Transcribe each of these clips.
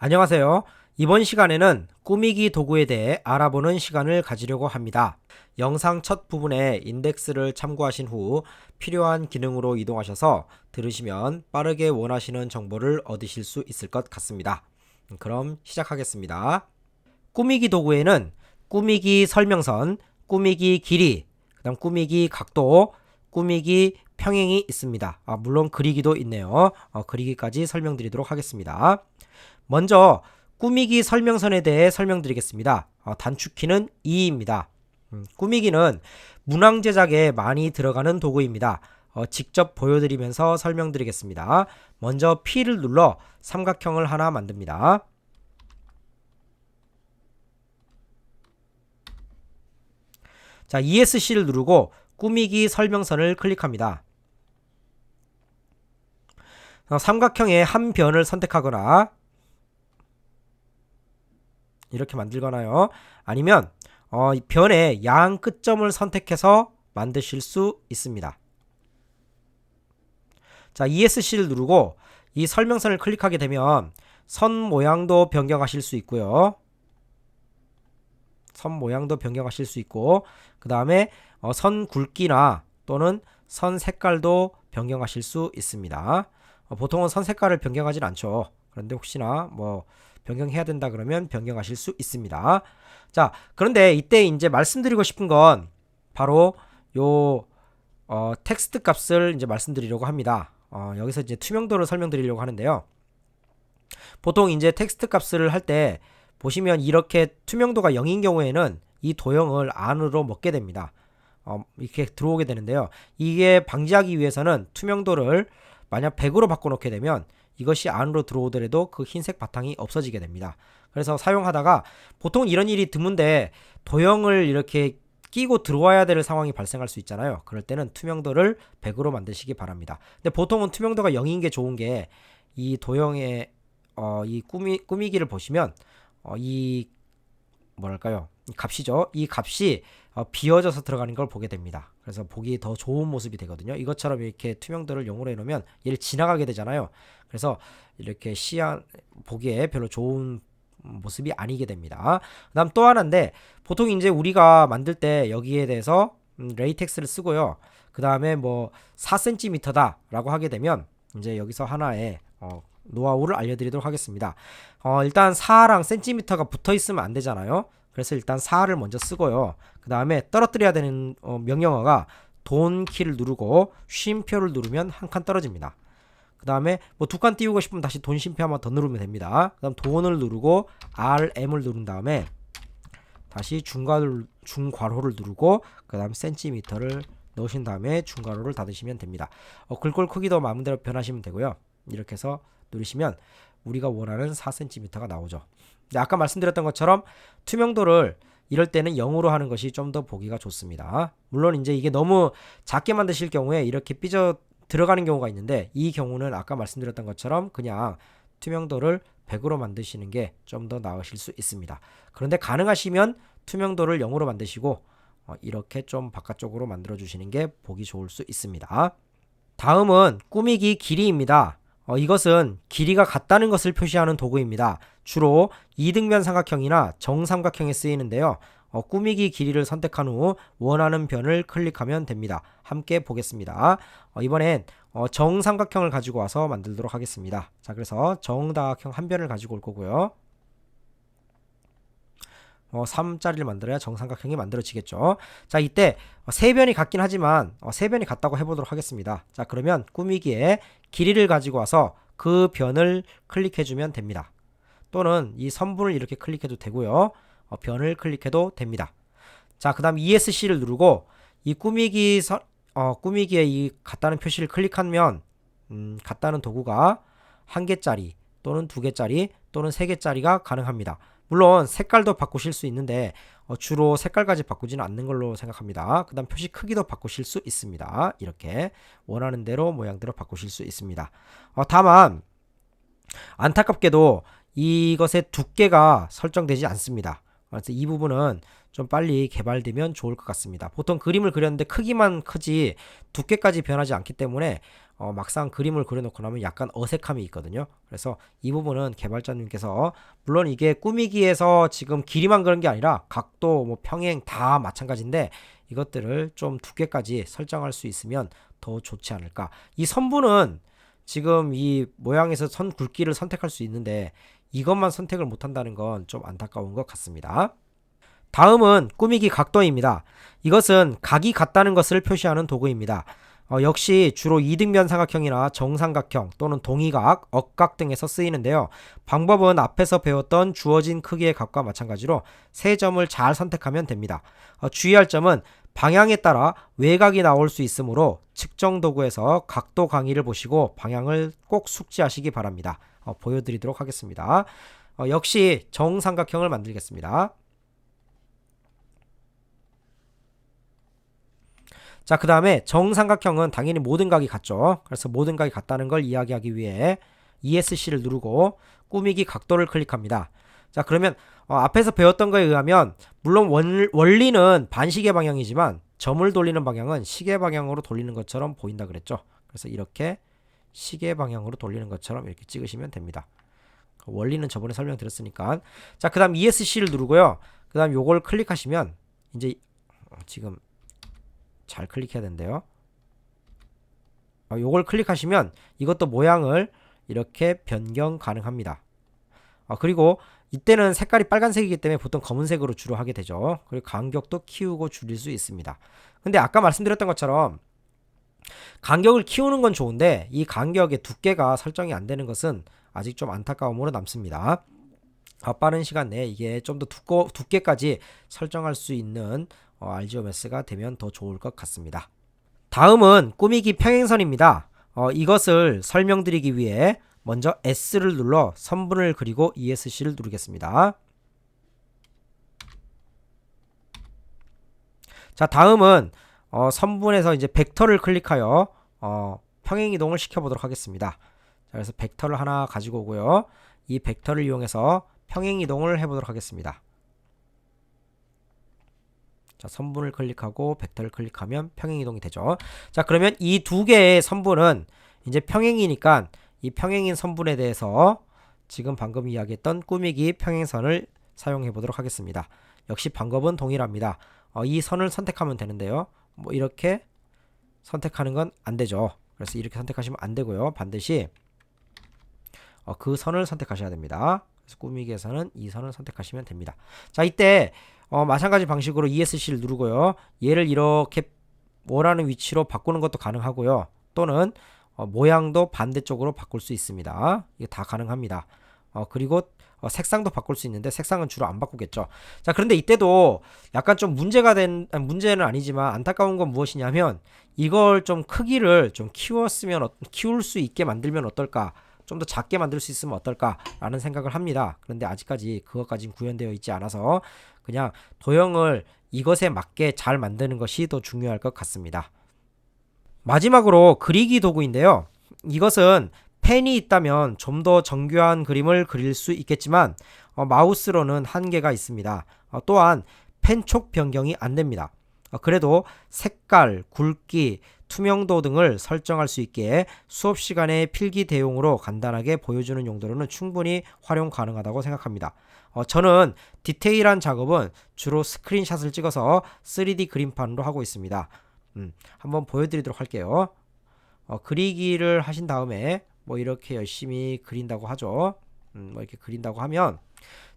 안녕하세요. 이번 시간에는 꾸미기 도구에 대해 알아보는 시간을 가지려고 합니다. 영상 첫 부분에 인덱스를 참고하신 후 필요한 기능으로 이동하셔서 들으시면 빠르게 원하시는 정보를 얻으실 수 있을 것 같습니다. 그럼 시작하겠습니다. 꾸미기 도구에는 꾸미기 설명선, 꾸미기 길이, 그다음 꾸미기 각도, 꾸미기 평행이 있습니다. 물론 그리기도 있네요. 그리기까지 설명드리도록 하겠습니다. 먼저 꾸미기 설명선에 대해 설명드리겠습니다. 단축키는 2입니다. 꾸미기는 문항 제작에 많이 들어가는 도구입니다. 직접 보여드리면서 설명드리겠습니다. 먼저 P를 눌러 삼각형을 하나 만듭니다. 자, ESC를 누르고 꾸미기 설명선을 클릭합니다. 삼각형의 한 변을 선택하거나 이렇게 만들거나요. 아니면 변의 양 끝점을 선택해서 만드실 수 있습니다. 자, ESC를 누르고 이 설명선을 클릭하게 되면 선 모양도 변경하실 수 있고요. 선 모양도 변경하실 수 있고, 그 다음에 선 굵기나 또는 선 색깔도 변경하실 수 있습니다. 보통은 선 색깔을 변경하진 않죠. 그런데 혹시나 변경해야 된다 그러면 변경하실 수 있습니다. 자, 그런데 이때 이제 말씀드리고 싶은 건 바로 요 텍스트 값을 이제 말씀드리려고 합니다. 여기서 이제 투명도를 설명드리려고 하는데요. 보통 이제 텍스트 값을 할 때 보시면 이렇게 투명도가 0인 경우에는 이 도형을 안으로 먹게 됩니다. 이렇게 들어오게 되는데요. 이게 방지하기 위해서는 투명도를 만약 100으로 바꿔놓게 되면 이것이 안으로 들어오더라도 그 흰색 바탕이 없어지게 됩니다. 그래서 사용하다가 보통 이런 일이 드문데 도형을 이렇게 끼고 들어와야 될 상황이 발생할 수 있잖아요. 그럴 때는 투명도를 100으로 만드시기 바랍니다. 근데 보통은 투명도가 0인 게 좋은 게 이 도형의 이 꾸미기를 보시면 이 뭐랄까요? 이 값이죠. 이 값이 비어져서 들어가는 걸 보게 됩니다. 그래서 보기 더 좋은 모습이 되거든요. 이것처럼 이렇게 투명도를 0으로 해놓으면 얘를 지나가게 되잖아요. 그래서 이렇게 보기에 별로 좋은 모습이 아니게 됩니다. 그다음 또 하나인데 보통 이제 우리가 만들 때 여기에 대해서 레이텍스를 쓰고요. 그 다음에 4cm다 라고 하게 되면 이제 여기서 하나의 노하우를 알려드리도록 하겠습니다. 일단 4랑 cm가 붙어 있으면 안 되잖아요. 그래서 일단 4를 먼저 쓰고요. 그 다음에 떨어뜨려야 되는 명령어가 돈 키를 누르고 쉼표를 누르면 한 칸 떨어집니다. 그 다음에 두 칸 띄우고 싶으면 다시 돈 쉼표 한번 더 누르면 됩니다. 그 다음 돈을 누르고 RM을 누른 다음에 다시 중괄호를 누르고 그 다음 센티미터를 넣으신 다음에 중괄호를 닫으시면 됩니다. 글꼴 크기도 마음대로 변하시면 되고요. 이렇게 해서 누르시면 우리가 원하는 4cm가 나오죠. 아까 말씀드렸던 것처럼 투명도를 이럴 때는 0으로 하는 것이 좀 더 보기가 좋습니다. 물론 이제 이게 너무 작게 만드실 경우에 이렇게 삐져 들어가는 경우가 있는데 이 경우는 아까 말씀드렸던 것처럼 그냥 투명도를 100으로 만드시는 게 좀 더 나으실 수 있습니다. 그런데 가능하시면 투명도를 0으로 만드시고 이렇게 좀 바깥쪽으로 만들어 주시는 게 보기 좋을 수 있습니다. 다음은 꾸미기 길이입니다. 이것은 길이가 같다는 것을 표시하는 도구입니다. 주로 이등변 삼각형이나 정삼각형에 쓰이는데요. 꾸미기 길이를 선택한 후 원하는 변을 클릭하면 됩니다. 함께 보겠습니다. 이번엔 정삼각형을 가지고 와서 만들도록 하겠습니다. 자, 그래서 정다각형 한 변을 가지고 올 거고요. 3짜리를 만들어야 정삼각형이 만들어지겠죠. 자, 이때 세 변이 같긴 하지만 세 변이 같다고 해보도록 하겠습니다. 자, 그러면 꾸미기에 길이를 가지고 와서 그 변을 클릭해주면 됩니다. 또는 이 선분을 이렇게 클릭해도 되고요. 변을 클릭해도 됩니다. 자, 그 다음 ESC를 누르고 이 꾸미기에 이 같다는 표시를 클릭하면 같다는 도구가 1개짜리 또는 2개짜리 또는 3개짜리가 가능합니다. 물론 색깔도 바꾸실 수 있는데 주로 색깔까지 바꾸지는 않는 걸로 생각합니다. 그 다음 표시 크기도 바꾸실 수 있습니다. 이렇게 원하는 대로 모양대로 바꾸실 수 있습니다. 다만 안타깝게도 이것의 두께가 설정되지 않습니다. 그래서 이 부분은 좀 빨리 개발되면 좋을 것 같습니다. 보통 그림을 그렸는데 크기만 크지 두께까지 변하지 않기 때문에 막상 그림을 그려놓고 나면 약간 어색함이 있거든요. 그래서 이 부분은 개발자님께서 물론 이게 꾸미기에서 지금 길이만 그런 게 아니라 각도, 뭐 평행 다 마찬가지인데 이것들을 좀 두께까지 설정할 수 있으면 더 좋지 않을까. 이 선분은 지금 이 모양에서 선 굵기를 선택할 수 있는데 이것만 선택을 못한다는 건 좀 안타까운 것 같습니다. 다음은 꾸미기 각도입니다. 이것은 각이 같다는 것을 표시하는 도구입니다. 역시 주로 이등변 삼각형이나 정삼각형 또는 동의각, 억각 등에서 쓰이는데요. 방법은 앞에서 배웠던 주어진 크기의 각과 마찬가지로 세 점을 잘 선택하면 됩니다. 주의할 점은 방향에 따라 외곽이 나올 수 있으므로 측정 도구에서 각도 강의를 보시고 방향을 꼭 숙지하시기 바랍니다. 보여드리도록 하겠습니다. 역시 정삼각형을 만들겠습니다. 자, 그 다음에 정삼각형은 당연히 모든 각이 같죠. 그래서 모든 각이 같다는 걸 이야기하기 위해 ESC를 누르고 꾸미기 각도를 클릭합니다. 자, 그러면 앞에서 배웠던 거에 의하면 물론 원리는 반시계 방향이지만 점을 돌리는 방향은 시계 방향으로 돌리는 것처럼 보인다 그랬죠. 그래서 이렇게 시계 방향으로 돌리는 것처럼 이렇게 찍으시면 됩니다. 원리는 저번에 설명드렸으니까. 자, 그 다음 ESC를 누르고요. 그 다음 요걸 클릭하시면 이제 지금 잘 클릭해야 된대요. 요걸 클릭하시면 이것도 모양을 이렇게 변경 가능합니다. 그리고 이때는 색깔이 빨간색이기 때문에 보통 검은색으로 주로 하게 되죠. 그리고 간격도 키우고 줄일 수 있습니다. 근데 아까 말씀드렸던 것처럼 간격을 키우는 건 좋은데 이 간격의 두께가 설정이 안 되는 것은 아직 좀 안타까움으로 남습니다. 빠른 시간 내에 이게 좀 더 두께까지 설정할 수 있는 RGOMS가 되면 더 좋을 것 같습니다. 다음은 꾸미기 평행선입니다. 이것을 설명드리기 위해 먼저 S를 눌러 선분을 그리고 ESC를 누르겠습니다. 자, 다음은 선분에서 이제 벡터를 클릭하여 평행이동을 시켜보도록 하겠습니다. 자, 그래서 벡터를 하나 가지고 오고요. 이 벡터를 이용해서 평행이동을 해보도록 하겠습니다. 자, 선분을 클릭하고 벡터를 클릭하면 평행이동이 되죠. 자, 그러면 이 두 개의 선분은 이제 평행이니까 이 평행인 선분에 대해서 지금 방금 이야기했던 꾸미기 평행선을 사용해 보도록 하겠습니다. 역시 방법은 동일합니다. 이 선을 선택하면 되는데요. 뭐 이렇게 선택하는 건 안 되죠. 그래서 이렇게 선택하시면 안 되고요. 반드시 그 선을 선택하셔야 됩니다. 그래서 꾸미기에서는 이 선을 선택하시면 됩니다. 자, 이때 마찬가지 방식으로 ESC를 누르고요. 얘를 이렇게 원하는 위치로 바꾸는 것도 가능하고요. 또는 모양도 반대쪽으로 바꿀 수 있습니다. 이게 다 가능합니다. 그리고 색상도 바꿀 수 있는데 색상은 주로 안 바꾸겠죠. 자, 그런데 이때도 약간 좀 문제는 아니지만 안타까운 건 무엇이냐면 이걸 좀 크기를 좀 키울 수 있게 만들면 어떨까? 좀 더 작게 만들 수 있으면 어떨까라는 생각을 합니다. 그런데 아직까지 그것까지는 구현되어 있지 않아서 그냥 도형을 이것에 맞게 잘 만드는 것이 더 중요할 것 같습니다. 마지막으로 그리기 도구인데요. 이것은 펜이 있다면 좀 더 정교한 그림을 그릴 수 있겠지만 마우스로는 한계가 있습니다. 또한 펜촉 변경이 안 됩니다. 그래도 색깔, 굵기, 투명도 등을 설정할 수 있기에 수업 시간에 필기 대용으로 간단하게 보여주는 용도로는 충분히 활용 가능하다고 생각합니다. 저는 디테일한 작업은 주로 스크린샷을 찍어서 3D 그림판으로 하고 있습니다. 한번 보여드리도록 할게요. 그리기를 하신 다음에 뭐 이렇게 열심히 그린다고 하죠. 뭐 이렇게 그린다고 하면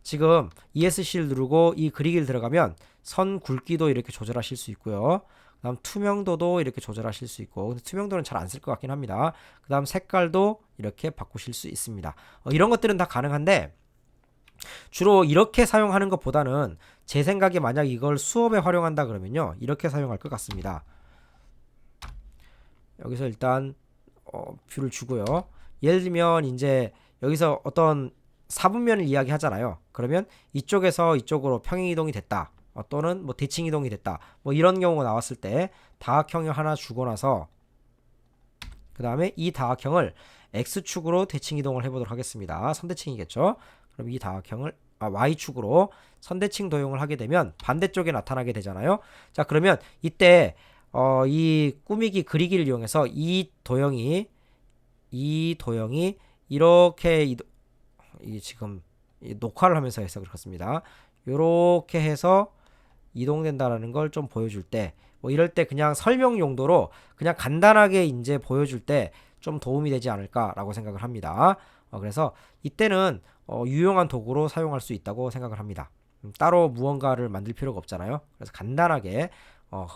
지금 ESC를 누르고 이 그리기를 들어가면 선 굵기도 이렇게 조절하실 수 있고요. 그 다음 투명도도 이렇게 조절하실 수 있고, 근데 투명도는 잘 안 쓸 것 같긴 합니다. 그 다음 색깔도 이렇게 바꾸실 수 있습니다. 이런 것들은 다 가능한데 주로 이렇게 사용하는 것보다는 제 생각에 만약 이걸 수업에 활용한다 그러면요, 이렇게 사용할 것 같습니다. 여기서 일단 뷰를 주고요. 예를 들면 이제 여기서 어떤 사분면을 이야기 하잖아요. 그러면 이쪽에서 이쪽으로 평행이동이 됐다. 또는 뭐 대칭이동이 됐다. 뭐 이런 경우가 나왔을 때 다각형을 하나 주고 나서 그 다음에 이 다각형을 X축으로 대칭이동을 해보도록 하겠습니다. 선대칭이겠죠. 그럼 이 다각형을 Y축으로 선대칭 도용을 하게 되면 반대쪽에 나타나게 되잖아요. 자, 그러면 이때 이 꾸미기 그리기를 이용해서 이 도형이 이렇게 이 지금 녹화를 하면서 해서 그렇습니다. 이렇게 해서 이동된다라는 걸 좀 보여줄 때, 뭐 이럴 때 그냥 설명 용도로 그냥 간단하게 이제 보여줄 때 좀 도움이 되지 않을까라고 생각을 합니다. 그래서 이때는 유용한 도구로 사용할 수 있다고 생각을 합니다. 따로 무언가를 만들 필요가 없잖아요. 그래서 간단하게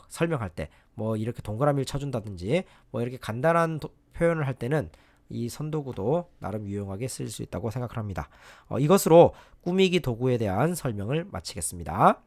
설명할 때, 뭐 이렇게 동그라미를 쳐준다든지, 뭐 이렇게 간단한 표현을 할 때는 이 선도구도 나름 유용하게 쓸 수 있다고 생각을 합니다. 이것으로 꾸미기 도구에 대한 설명을 마치겠습니다.